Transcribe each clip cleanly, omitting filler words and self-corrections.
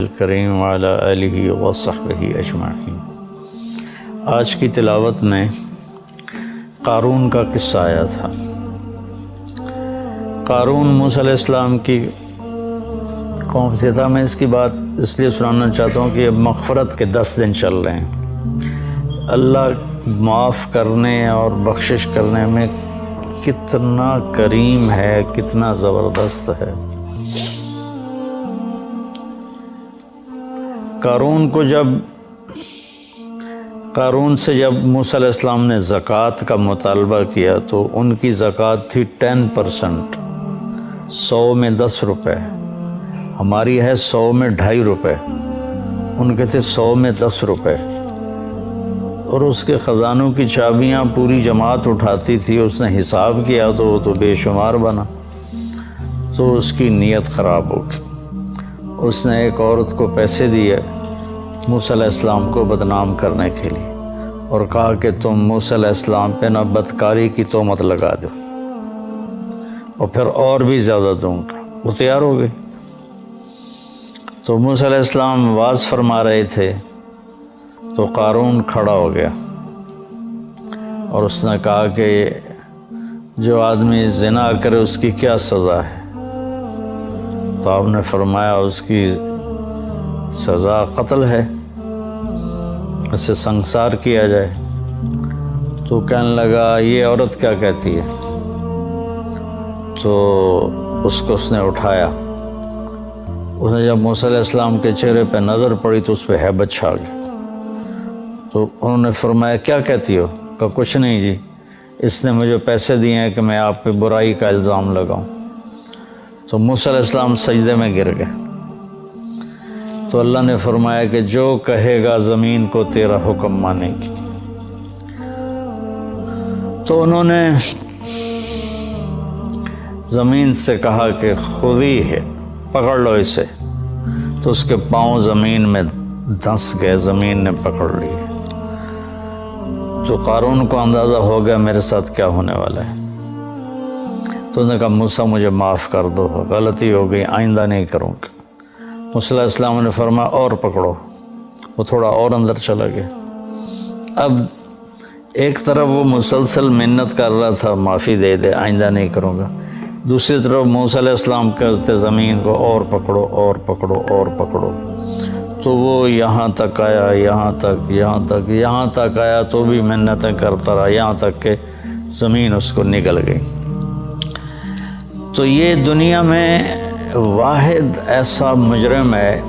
الکریم وعلی آلہ وصحبہ اجمعین۔ آج کی تلاوت میں قارون کا قصہ آیا تھا۔ قارون موسیٰ علیہ السلام کی قوم سے تھا۔ میں اس کی بات اس لیے سنانا چاہتا ہوں کہ اب مغفرت کے 10 دن چل رہے ہیں۔ اللہ معاف کرنے اور بخشش کرنے میں کتنا کریم ہے، کتنا زبردست ہے۔ قارون سے جب موسیٰ علیہ السلام نے زکوٰۃ کا مطالبہ کیا تو ان کی زکوٰۃ تھی 10%، 100 میں 10 روپے۔ ہماری ہے 100 میں 2.5 روپے، ان کے تھے 100 میں 10 روپے۔ اور اس کے خزانوں کی چابیاں پوری جماعت اٹھاتی تھی۔ اس نے حساب کیا تو وہ تو بے شمار بنا، تو اس کی نیت خراب ہو گئی۔ اس نے ایک عورت کو پیسے دیے موسیٰ علیہ السلام کو بدنام کرنے کے لیے، اور کہا کہ تم موسیٰ علیہ السلام پہ نہ بدکاری کی تہمت لگا دو، اور پھر اور بھی زیادہ دوں گا۔ وہ تیار ہو گئی۔ تو موسیٰ علیہ السلام وعظ فرما رہے تھے تو قارون کھڑا ہو گیا، اور اس نے کہا کہ جو آدمی زنا کرے اس کی کیا سزا ہے؟ تو آپ نے فرمایا اس کی سزا قتل ہے، اسے سنسار کیا جائے۔ تو کہنے لگا یہ عورت کیا کہتی ہے؟ تو اس کو اس نے اٹھایا۔ اس نے جب موسیٰ علیہ السلام کے چہرے پہ نظر پڑی تو اس پہ ہیبت چھا گئی۔ تو انہوں نے فرمایا کیا کہتی ہو؟ کہا کچھ نہیں جی، اس نے مجھے پیسے دیے ہیں کہ میں آپ پہ برائی کا الزام لگاؤں۔ تو موسیٰ علیہ السلام سجدے میں گر گئے۔ تو اللہ نے فرمایا کہ جو کہے گا زمین کو تیرا حکم مانے گی۔ تو انہوں نے زمین سے کہا کہ خودی ہے، پکڑ لو اسے۔ تو اس کے پاؤں زمین میں دھنس گئے، زمین نے پکڑ لی۔ تو قارون کو اندازہ ہو گیا میرے ساتھ کیا ہونے والا ہے۔ تو انہوں نے کہا موسیٰ مجھے معاف کر دو، غلطی ہو گئی، آئندہ نہیں کروں گا۔ موسیٰ علیہ السلام نے فرمایا اور پکڑو۔ وہ تھوڑا اور اندر چلا گیا۔ اب ایک طرف وہ مسلسل منت کر رہا تھا معافی دے دے، آئندہ نہیں کروں گا، دوسری طرف موسیٰ علیہ السلام کہتے زمین کو اور پکڑو اور پکڑو اور پکڑو۔ تو وہ یہاں تک آیا، یہاں تک آیا تو بھی منتیں کرتا رہا، یہاں تک کہ زمین اس کو نگل گئی۔ تو یہ دنیا میں واحد ایسا مجرم ہے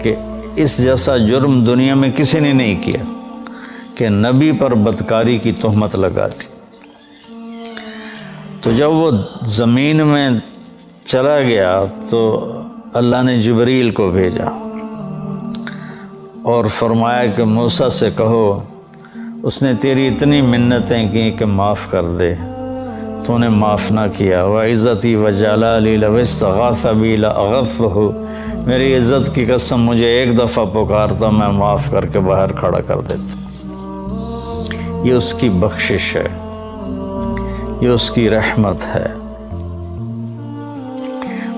کہ اس جیسا جرم دنیا میں کسی نے نہیں کیا کہ نبی پر بدکاری کی تہمت لگا دی۔ تو جب وہ زمین میں چلا گیا تو اللہ نے جبریل کو بھیجا اور فرمایا کہ موسیٰ سے کہو اس نے تیری اتنی منتیں کی کہ معاف کر دے، تو نے معاف نہ کیا۔ وعزتی وجلالی لو استغاث بی لاغفہ، میری عزت کی قسم مجھے ایک دفعہ پکارتا میں معاف کر کے باہر کھڑا کر دیتا۔ یہ اس کی بخشش ہے، یہ اس کی رحمت ہے۔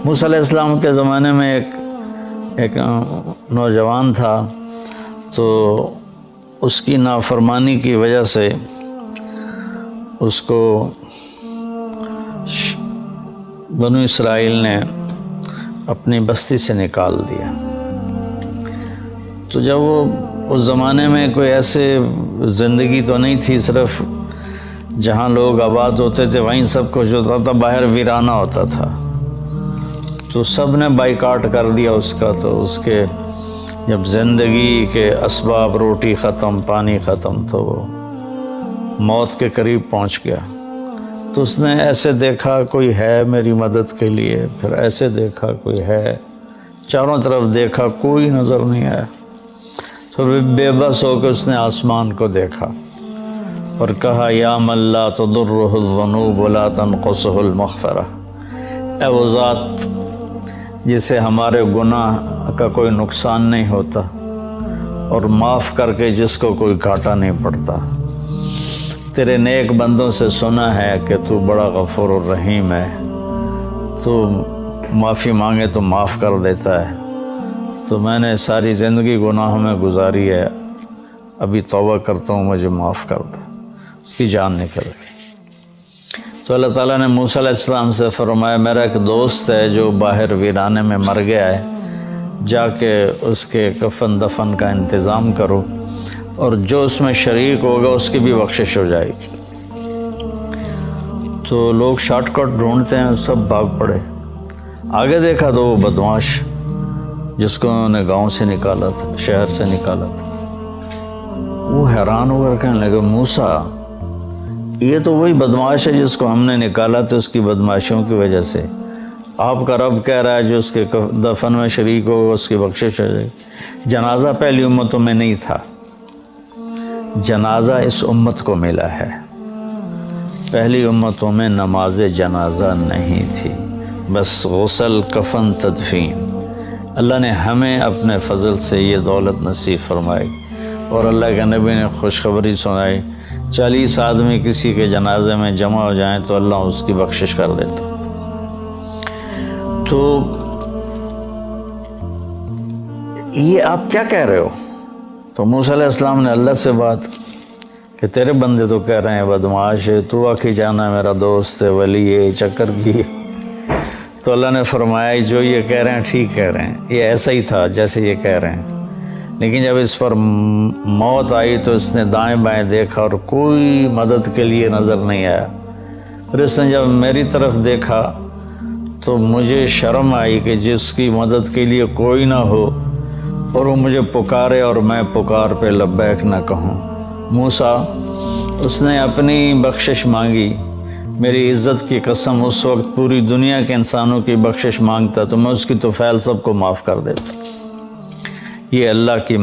موسیٰ علیہ السلام کے زمانے میں ایک نوجوان تھا، تو اس کی نافرمانی کی وجہ سے اس کو بنو اسرائیل نے اپنی بستی سے نکال دیا۔ تو جب وہ اس زمانے میں کوئی ایسے زندگی تو نہیں تھی، صرف جہاں لوگ آباد ہوتے تھے وہیں سب کچھ ہوتا تھا، باہر ویرانہ ہوتا تھا۔ تو سب نے بائیکاٹ کر دیا اس کا۔ تو اس کے جب زندگی کے اسباب، روٹی ختم، پانی ختم، تو وہ موت کے قریب پہنچ گیا۔ تو اس نے ایسے دیکھا کوئی ہے میری مدد کے لیے، پھر ایسے دیکھا کوئی ہے، چاروں طرف دیکھا کوئی نظر نہیں آیا۔ تو بے بس ہو کے اس نے آسمان کو دیکھا اور کہا یا من لا تضرہ الذنوب ولا تنقصہ المغفرہ، اے وہ ذات جسے ہمارے گناہ کا کوئی نقصان نہیں ہوتا اور معاف کر کے جس کو کوئی گھاٹا نہیں پڑتا۔ تیرے نیک بندوں سے سنا ہے کہ تو بڑا غفور الرحیم ہے، تو معافی مانگے تو معاف کر دیتا ہے، تو میں نے ساری زندگی گناہوں میں گزاری ہے، ابھی توبہ کرتا ہوں، مجھے معاف کر دے۔ اس کی جان نکل گئی۔ تو اللہ تعالیٰ نے موسیٰ علیہ السلام سے فرمایا میرا ایک دوست ہے جو باہر ویرانے میں مر گیا ہے، جا کے اس کے کفن دفن کا انتظام کرو، اور جو اس میں شریک ہوگا اس کی بھی بخشش ہو جائے گی۔ تو لوگ شارٹ کٹ ڈھونڈتے ہیں، سب بھاگ پڑے۔ آگے دیکھا تو وہ بدمعاش جس کو انہوں نے گاؤں سے نکالا تھا، شہر سے نکالا تھا، وہ حیران ہو کر کہنے لگے موسیٰ یہ تو وہی بدمعاش ہے جس کو ہم نے نکالا تھا، اس کی بدمعاشیوں کی وجہ سے آپ کا رب کہہ رہا ہے جو اس کے دفن میں شریک ہو اس کی بخشش ہو جائے گی۔ جنازہ پہلی امتوں میں نہیں تھا، جنازہ اس امت کو ملا ہے، پہلی امتوں میں نماز جنازہ نہیں تھی، بس غسل، کفن، تدفین۔ اللہ نے ہمیں اپنے فضل سے یہ دولت نصیب فرمائی، اور اللہ کے نبی نے خوشخبری سنائی 40 آدمی کسی کے جنازے میں جمع ہو جائیں تو اللہ اس کی بخشش کر دیتا۔ تو یہ آپ کیا کہہ رہے ہو؟ تو موسیٰ علیہ السلام نے اللہ سے بات کہ تیرے بندے تو کہہ رہے ہیں بدمعاش ہے، تو آخی جانا میرا دوست ہے، ولی ہے، چکر کی۔ تو اللہ نے فرمایا جو یہ کہہ رہے ہیں ٹھیک کہہ رہے ہیں، یہ ایسا ہی تھا جیسے یہ کہہ رہے ہیں، لیکن جب اس پر موت آئی تو اس نے دائیں بائیں دیکھا اور کوئی مدد کے لیے نظر نہیں آیا۔ پھر اس نے جب میری طرف دیکھا تو مجھے شرم آئی کہ جس کی مدد کے لیے کوئی نہ ہو اور وہ مجھے پکارے اور میں پکار پہ لبیک نہ کہوں۔ موسیٰ اس نے اپنی بخشش مانگی، میری عزت کی قسم اس وقت پوری دنیا کے انسانوں کی بخشش مانگتا تو میں اس کی طفیل سب کو معاف کر دیتا۔ یہ اللہ کی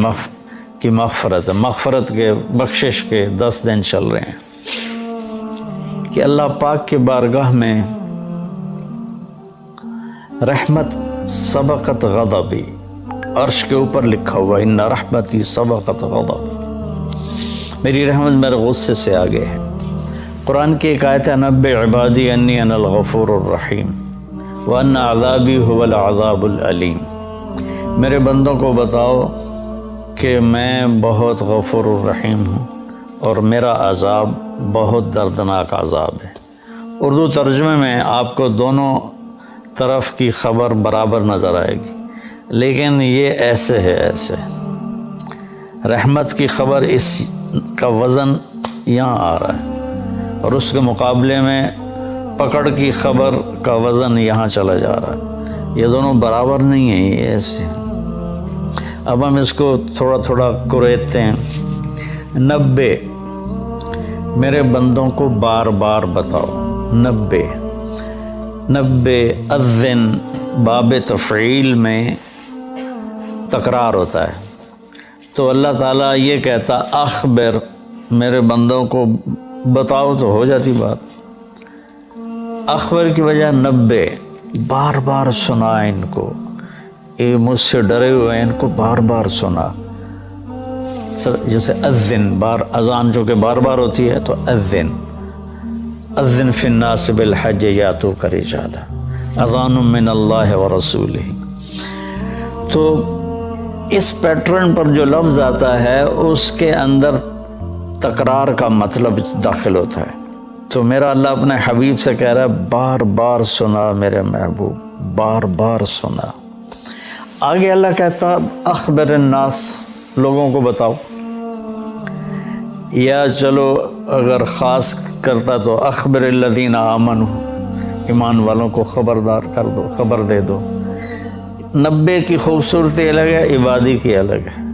مغفرت ہے، مغفرت کے بخشش کے 10 دن چل رہے ہیں کہ اللہ پاک کے بارگاہ میں رحمت سبقت غضبی، عرش کے اوپر لکھا ہوا ان رحمتی سبقت غضب، میری رحمت میرے غصے سے آگے ہے۔ قرآن کی ایک آیت ہے نبئ عبادی انی انا الغفور الرحیم وان عذابی هو العذاب العلیم، میرے بندوں کو بتاؤ کہ میں بہت غفور الرحیم ہوں اور میرا عذاب بہت دردناک عذاب ہے۔ اردو ترجمے میں آپ کو دونوں طرف کی خبر برابر نظر آئے گی، لیکن یہ ایسے ہے، ایسے رحمت کی خبر اس کا وزن یہاں آ رہا ہے اور اس کے مقابلے میں پکڑ کی خبر کا وزن یہاں چلا جا رہا ہے، یہ دونوں برابر نہیں ہیں، یہ ایسے۔ اب ہم اس کو تھوڑا تھوڑا کریدتے ہیں۔ 90 میرے بندوں کو بار بار بتاؤ، 90 اذن باب تفعیل میں تکرار ہوتا ہے، تو اللہ تعالیٰ یہ کہتا اخبر، میرے بندوں کو بتاؤ تو ہو جاتی بات، اخبر کی وجہ 90 بار بار سنا ان کو، یہ مجھ سے ڈرے ہوئے ہیں، ان کو بار بار سنا۔ جیسے اذن، بار اذان جو کہ بار بار ہوتی ہے، تو اذن فی الناس بالحج یاتوک رجالا اذان من اللہ ورسولہ۔ تو اس پیٹرن پر جو لفظ آتا ہے اس کے اندر تکرار کا مطلب داخل ہوتا ہے، تو میرا اللہ اپنے حبیب سے کہہ رہا ہے بار بار سنا میرے محبوب، بار بار سنا۔ آگے اللہ کہتا اخبر الناس، لوگوں کو بتاؤ، یا چلو اگر خاص کرتا تو اخبر الذین آمنوا، ایمان والوں کو خبردار کر دو، خبر دے دو۔ 90 کی خوبصورتی الگ ہے، عبادی کی الگ ہے۔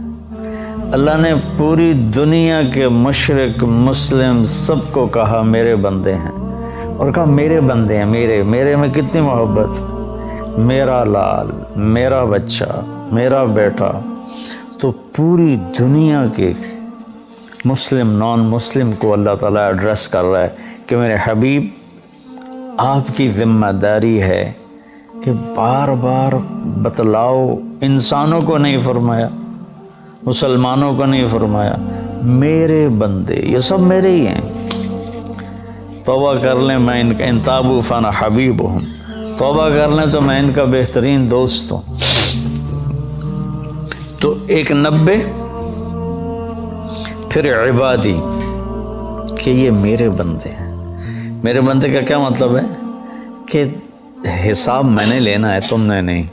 اللہ نے پوری دنیا کے مشرق مسلم سب کو کہا میرے بندے ہیں، اور کہا میرے بندے ہیں، میرے میں کتنی محبت، میرا لال، میرا بچہ، میرا بیٹا۔ تو پوری دنیا کے مسلم نان مسلم کو اللہ تعالیٰ ایڈریس کر رہا ہے کہ میرے حبیب آپ کی ذمہ داری ہے کہ بار بار بتلاؤ، انسانوں کو نہیں فرمایا، مسلمانوں کو نہیں فرمایا، میرے بندے یہ سب میرے ہی ہیں، توبہ کر لیں میں ان کا، ان تابوا فانا حبیبہم، توبہ کر لیں تو میں ان کا بہترین دوست ہوں۔ تو ایک 90، پھر عبادی کہ یہ میرے بندے ہیں۔ میرے بندے کا کیا مطلب ہے کہ حساب میں نے لینا ہے، تم نے نہیں،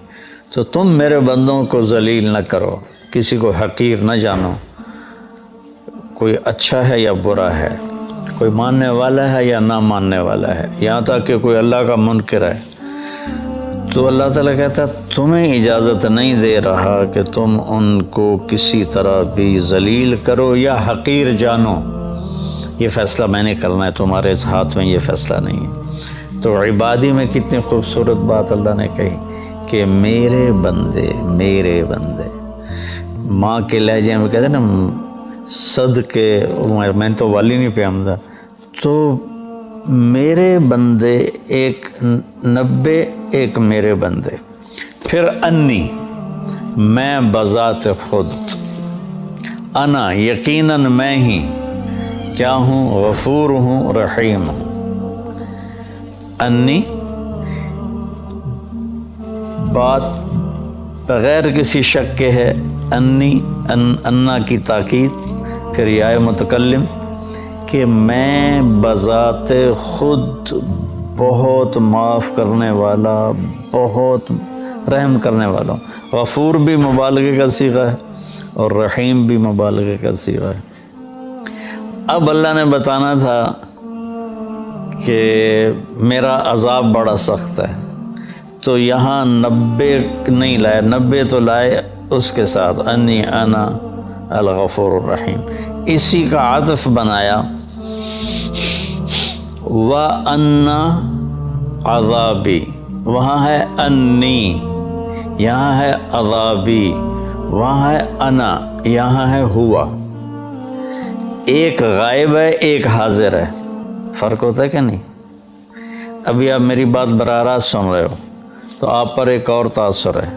تو تم میرے بندوں کو ذلیل نہ کرو، کسی کو حقیر نہ جانو، کوئی اچھا ہے یا برا ہے، کوئی ماننے والا ہے یا نہ ماننے والا ہے، یہاں تک کہ کوئی اللہ کا منکر ہے، تو اللہ تعالیٰ کہتا ہے تمہیں اجازت نہیں دے رہا کہ تم ان کو کسی طرح بھی ذلیل کرو یا حقیر جانو۔ یہ فیصلہ میں نے کرنا ہے، تمہارے اس ہاتھ میں یہ فیصلہ نہیں ہے۔ تو عبادی میں کتنی خوبصورت بات اللہ نے کہی کہ میرے بندے، میرے بندے۔ ماں کے لہجے میں کہتے ہیں نا صدقے، میں تو والی نہیں پہ آمدہ، تو میرے بندے ایک 90، ایک میرے بندے، پھر انی میں بذات خود، انا یقیناً میں ہی کیا ہوں، غفور ہوں، رحیم ہوں۔ انی بات بغیر کسی شک کے ہے، انی انا کی تاکید، پھر یا متکلم کہ میں بذات خود بہت معاف کرنے والا، بہت رحم کرنے والا ہوں۔ غفور بھی مبالغے کا صیغہ ہے اور رحیم بھی مبالغے کا صیغہ ہے۔ اب اللہ نے بتانا تھا کہ میرا عذاب بڑا سخت ہے، تو یہاں 90 نہیں لائے، 90 تو لائے اس کے ساتھ انی انا الغفور الرحیم، اسی کا عطف بنایا وَأَنَّ عَذَابِي، وہاں ہے انی، یہاں ہے عذابی، وہاں ہے انا، یہاں ہے ہوا۔ ایک غائب ہے، ایک حاضر ہے، فرق ہوتا ہے کہ نہیں؟ ابھی آپ میری بات براہ راست سن رہے ہو تو آپ پر ایک اور تاثر ہے،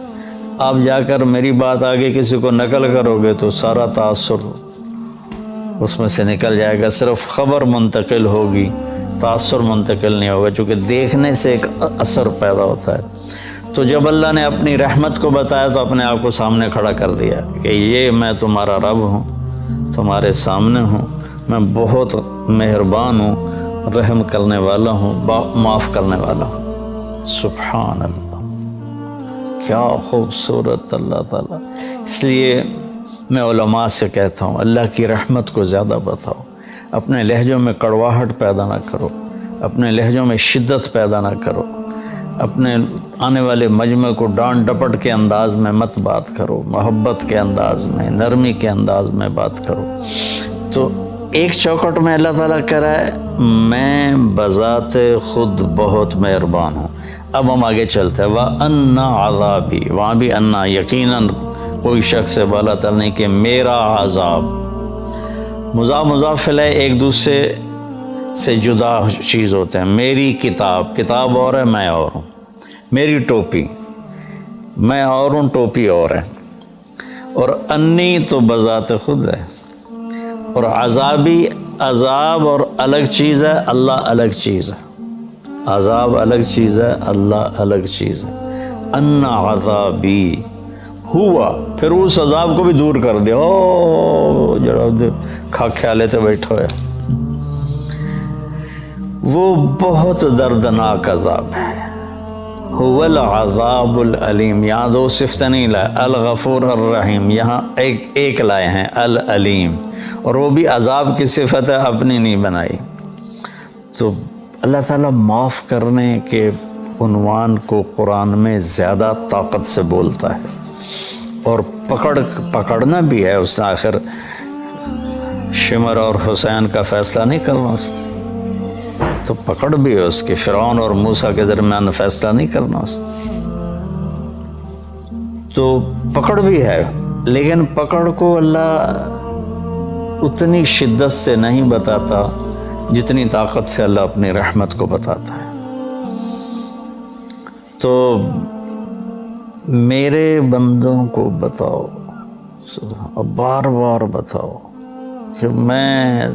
آپ جا کر میری بات آگے کسی کو نقل کرو گے تو سارا تاثر اس میں سے نکل جائے گا، صرف خبر منتقل ہوگی، تاثر منتقل نہیں ہوگا، چونکہ دیکھنے سے ایک اثر پیدا ہوتا ہے۔ تو جب اللہ نے اپنی رحمت کو بتایا تو اپنے آپ کو سامنے کھڑا کر دیا کہ یہ میں تمہارا رب ہوں، تمہارے سامنے ہوں، میں بہت مہربان ہوں، رحم کرنے والا ہوں، معاف کرنے والا ہوں۔ سبحان اللہ، کیا خوبصورت اللہ تعالیٰ۔ اس لیے میں علماء سے کہتا ہوں اللہ کی رحمت کو زیادہ بتاؤ، اپنے لہجوں میں کڑواہٹ پیدا نہ کرو، اپنے لہجوں میں شدت پیدا نہ کرو، اپنے آنے والے مجمع کو ڈانٹ ڈپٹ کے انداز میں مت بات کرو، محبت کے انداز میں، نرمی کے انداز میں بات کرو۔ تو ایک چوکٹ میں اللہ تعالیٰ کہہ رہا ہے میں بذات خود بہت مہربان ہوں۔ اب ہم آگے چلتے ہیں وَأَنَّ عَذَابِي، وہاں بھی انا یقیناً کوئی شک سے بالا تر نہیں کہ میرا عذاب، مضاف مضاف الیہ ایک دوسرے سے جدا چیز ہوتے ہیں۔ میری کتاب، کتاب اور ہے، میں اور ہوں، میری ٹوپی، میں اور ہوں، ٹوپی اور ہے، اور انی تو بذات خود ہے، اور عذابی، عذاب اور الگ چیز ہے، اللہ الگ چیز ہے، عذاب الگ چیز ہے، اللہ الگ چیز ہے۔ ان عذابی ہوا، پھر اس عذاب کو بھی دور کر دیا، او جڑا کھا کھیالے تے بیٹھا ہے، وہ بہت دردناک عذاب ہے۔ هو العذاب العلیم، یہاں دو صفتیں نہیں لائے، الغفور الرحیم، یہاں ایک لائے ہیں العلیم، اور وہ بھی عذاب کی صفت ہے، اپنی نہیں بنائی۔ تو اللہ تعالیٰ معاف کرنے کے عنوان کو قرآن میں زیادہ طاقت سے بولتا ہے، اور پکڑنا بھی ہے، اس نے آخر شمر اور حسین کا فیصلہ نہیں کرنا، اس نے تو پکڑ بھی ہے اس کی، فرعون اور موسیٰ کے درمیان فیصلہ نہیں کرنا اس نے، تو پکڑ بھی ہے، لیکن پکڑ کو اللہ اتنی شدت سے نہیں بتاتا جتنی طاقت سے اللہ اپنی رحمت کو بتاتا ہے۔ تو میرے بندوں کو بتاؤ، بار بار بتاؤ کہ میں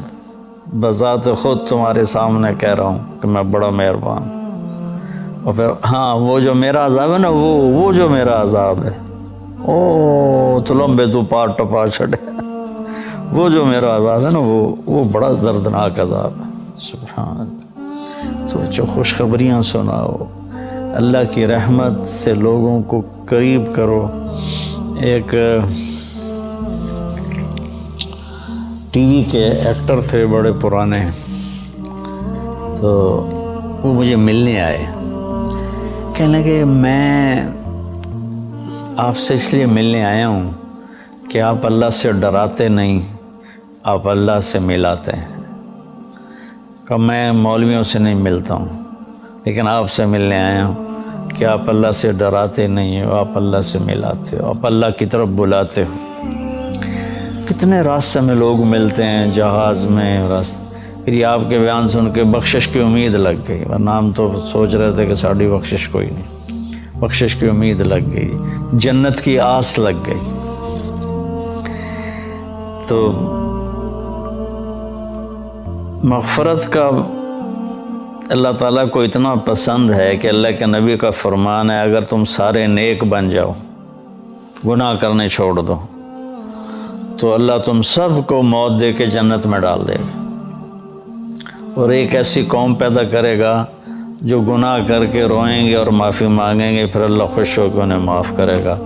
بذات خود تمہارے سامنے کہہ رہا ہوں کہ میں بڑا مہربان ہوں، اور پھر ہاں وہ جو میرا عذاب ہے نا، وہ جو میرا عذاب ہے او تو لمبے تو پار ٹپا چھڑے. وہ جو میرا عذاب ہے نا وہ بڑا دردناک عذاب ہے. سبحان اللہ. تو جو خوشخبریاں سناؤ، اللہ کی رحمت سے لوگوں کو قریب کرو. ایک ٹی وی کے ایکٹر تھے بڑے پرانے، تو وہ مجھے ملنے آئے. کہنے لگے میں آپ سے اس لیے ملنے آیا ہوں کہ آپ اللہ سے ڈراتے نہیں، آپ اللہ سے ملاتے ہیں. کہ میں مولویوں سے نہیں ملتا ہوں، لیکن آپ سے ملنے آیا ہوں کہ آپ اللہ سے ڈراتے نہیں ہو، آپ اللہ سے ملاتے ہو، آپ اللہ کی طرف بلاتے ہو. کتنے راستے میں لوگ ملتے ہیں، جہاز میں راستے. پھر یہ آپ کے بیان سن کے بخشش کی امید لگ گئی، ورنہ ہم تو سوچ رہے تھے کہ ساڑھی بخشش کوئی نہیں. بخشش کی امید لگ گئی، جنت کی آس لگ گئی. تو مغفرت کا اللہ تعالیٰ کو اتنا پسند ہے کہ اللہ کے نبی کا فرمان ہے اگر تم سارے نیک بن جاؤ، گناہ کرنے چھوڑ دو، تو اللہ تم سب کو موت دے کے جنت میں ڈال دے گا. اور ایک ایسی قوم پیدا کرے گا جو گناہ کر کے روئیں گے اور معافی مانگیں گے، پھر اللہ خوش ہو کے انہیں معاف کرے گا.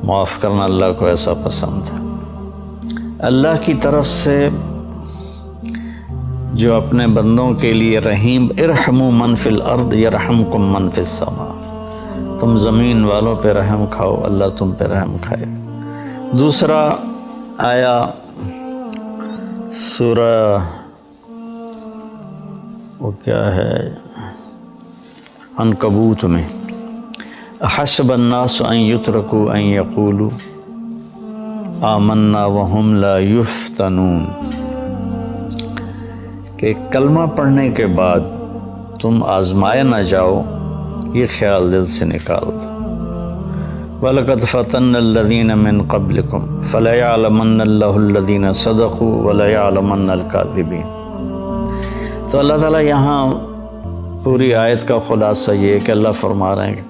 معاف کرنا اللہ کو ایسا پسند ہے. اللہ کی طرف سے جو اپنے بندوں کے لیے رحیم، ارحموا من فی الارض یرحمکم من فی السماء. تم زمین والوں پہ رحم کھاؤ، اللہ تم پہ رحم کھائے. دوسرا آیا سورہ وہ کیا ہے عنکبوت میں، احسب الناس ان یترکوا ان یقولوا آمنا وہم لا یفتنون. کہ کلمہ پڑھنے کے بعد تم آزمائے نہ جاؤ، یہ خیال دل سے نکال دو. وَلَقَدْ فَتَنَّ الَّذِينَ مِن قَبْلِكُمْ فَلَيَعْلَمَنَّ اللَّهُ الَّذِينَ صَدَقُوا وَلَيَعْلَمَنَّ الْكَاذِبِينَ. تو اللہ تعالیٰ یہاں پوری آیت کا خلاصہ یہ ہے کہ اللہ فرما رہے ہیں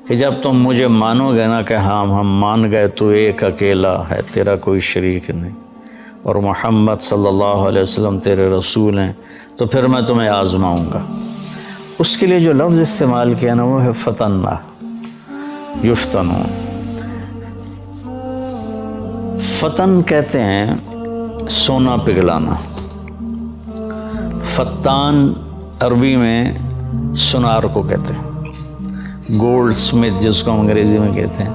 کہ جب تم مجھے مانو گے نا کہ ہاں ہم مان گئے تو ایک اکیلا ہے، تیرا کوئی شریک نہیں، اور محمد صلی اللہ علیہ وسلم تیرے رسول ہیں، تو پھر میں تمہیں آزماؤں گا. اس کے لیے جو لفظ استعمال کیا نا وہ ہے فتنہ، یفتنون. فتن کہتے ہیں سونا پگھلانا. فتان عربی میں سنار کو کہتے ہیں، گولڈ سمتھ جس کو ہم انگریزی میں کہتے ہیں.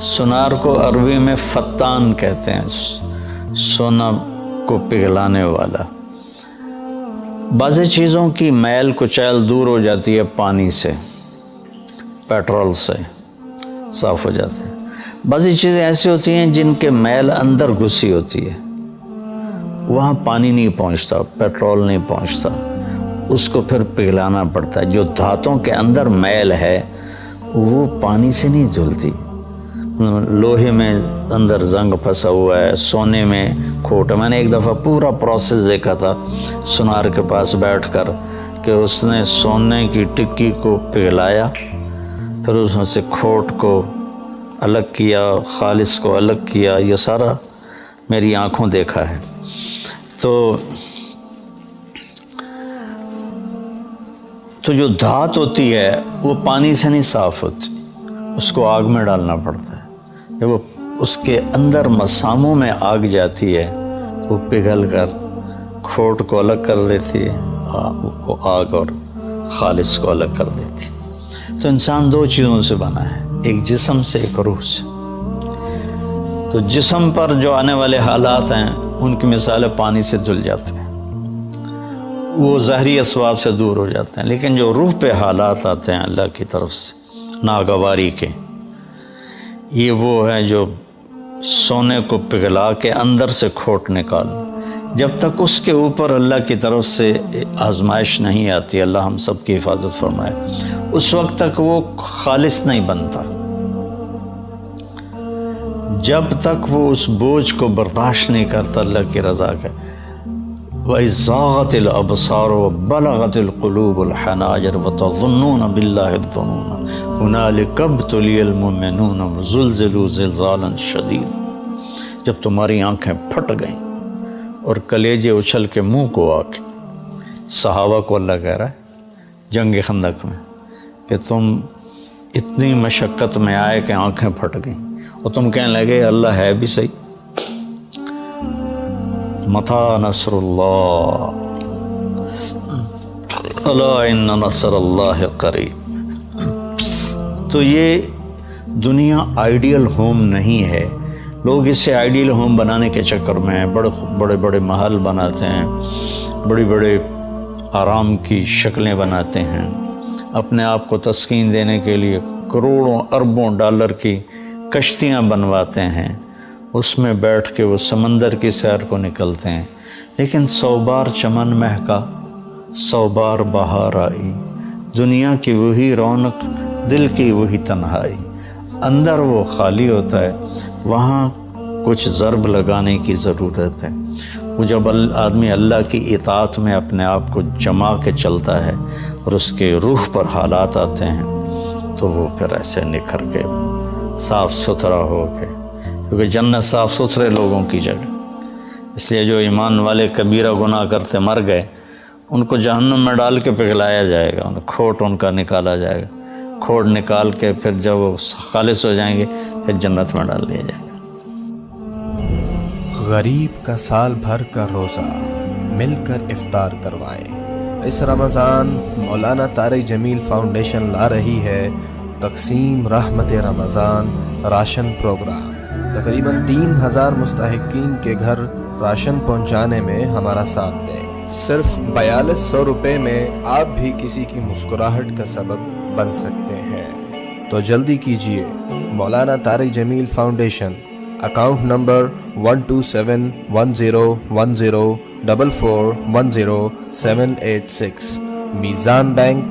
سنار کو عربی میں فتان کہتے ہیں، سونا کو پگھلانے والا. بعض چیزوں کی میل کچیل دور ہو جاتی ہے پانی سے، پیٹرول سے صاف ہو جاتے ہیں. بعضی چیزیں ایسی ہوتی ہیں جن کے میل اندر گھسی ہوتی ہے، وہاں پانی نہیں پہنچتا، پیٹرول نہیں پہنچتا، اس کو پھر پگھلانا پڑتا ہے. جو دھاتوں کے اندر میل ہے وہ پانی سے نہیں دھلتی. لوہے میں اندر زنگ پھنسا ہوا ہے، سونے میں کھوٹ. میں نے ایک دفعہ پورا پروسیس دیکھا تھا سنار کے پاس بیٹھ کر کہ اس نے سونے کی ٹکی کو پگھلایا، پھر اس میں سے کھوٹ کو الگ کیا، خالص کو الگ کیا. یہ سارا میری آنکھوں دیکھا ہے. تو جو دھات ہوتی ہے وہ پانی سے نہیں صاف ہوتی، اس کو آگ میں ڈالنا پڑتا ہے. جب وہ اس کے اندر مساموں میں آگ جاتی ہے تو وہ پگھل کر کھوٹ کو الگ کر دیتی ہے، وہ آگ اور خالص کو الگ کر دیتی ہے. تو انسان دو چیزوں سے بنا ہے، ایک جسم سے، ایک روح سے. تو جسم پر جو آنے والے حالات ہیں ان کی مثال پانی سے دھل جاتے ہیں، وہ ظاہری اسباب سے دور ہو جاتے ہیں. لیکن جو روح پہ حالات آتے ہیں اللہ کی طرف سے ناگواری کے، یہ وہ ہیں جو سونے کو پگھلا کے اندر سے کھوٹ نکال. جب تک اس کے اوپر اللہ کی طرف سے آزمائش نہیں آتی، اللہ ہم سب کی حفاظت فرمائے، اس وقت تک وہ خالص نہیں بنتا. جب تک وہ اس بوجھ کو برداشت نہیں کرتا اللہ کی رضا کا. وَإِذْ زَاغَتِ الْأَبْصَارُ وَبَلَغَتِ الْقُلُوبُ الْحَنَاجِرَ وَتَظُنُّونَ بِاللَّهِ الظُّنُونَ هُنَالِكَ ابْتُلِيَ الْمُؤْمِنُونَ وَزُلْزِلُوا زِلْزَالًا شَدِيدًا۔ جب تمہاری آنکھیں پھٹ گئیں اور کلیجے اچھل کے منہ کو آ کے، صحابہ کو اللہ کہہ رہا ہے جنگ خندق میں کہ تم اتنی مشقت میں آئے کہ آنکھیں پھٹ گئیں، اور تم کہنے لگے اللہ ہے بھی صحیح۔ متی نصر اللہ الا ان نصر اللہ قریب۔ تو یہ دنیا آئیڈیل ہوم نہیں ہے۔ لوگ اس سے آئیڈیل ہوم بنانے کے چکر میں بڑے بڑے محل بناتے ہیں، بڑی بڑے آرام کی شکلیں بناتے ہیں، اپنے آپ کو تسکین دینے کے لیے کروڑوں اربوں ڈالر کی کشتیاں بنواتے ہیں، اس میں بیٹھ کے وہ سمندر کی سیر کو نکلتے ہیں، لیکن 100 بار چمن مہکا 100 بار بہار آئی، دنیا کی وہی رونق، دل کی وہی تنہائی، اندر وہ خالی ہوتا ہے، وہاں کچھ ضرب لگانے کی ضرورت ہے۔ وہ جب آدمی اللہ کی اطاعت میں اپنے آپ کو جما کے چلتا ہے اور اس کے روح پر حالات آتے ہیں تو وہ پھر ایسے نکھر کے صاف ستھرا ہو کے، کیونکہ جنت صاف ستھرے لوگوں کی جگہ، اس لیے جو ایمان والے کبیرہ گناہ کرتے مر گئے ان کو جہنم میں ڈال کے پگھلایا جائے گا، کھوٹ ان کا نکالا جائے گا، کھوٹ نکال کے پھر جب وہ خالص ہو جائیں گے پھر جنت میں ڈال دیا جائے گا۔ غریب کا سال بھر کا روزہ مل کر افطار کروائیں۔ اس رمضان مولانا طارق جمیل فاؤنڈیشن لا رہی ہے تقسیم رحمت رمضان راشن پروگرام۔ تقریباً 3000 مستحقین کے گھر راشن پہنچانے میں ہمارا ساتھ دیں۔ صرف 4200 روپے میں آپ بھی کسی کی مسکراہٹ کا سبب بن سکتے ہیں، تو جلدی کیجیے۔ مولانا طارق جمیل فاؤنڈیشن، اکاؤنٹ نمبر 12710104410 786، میزان بینک،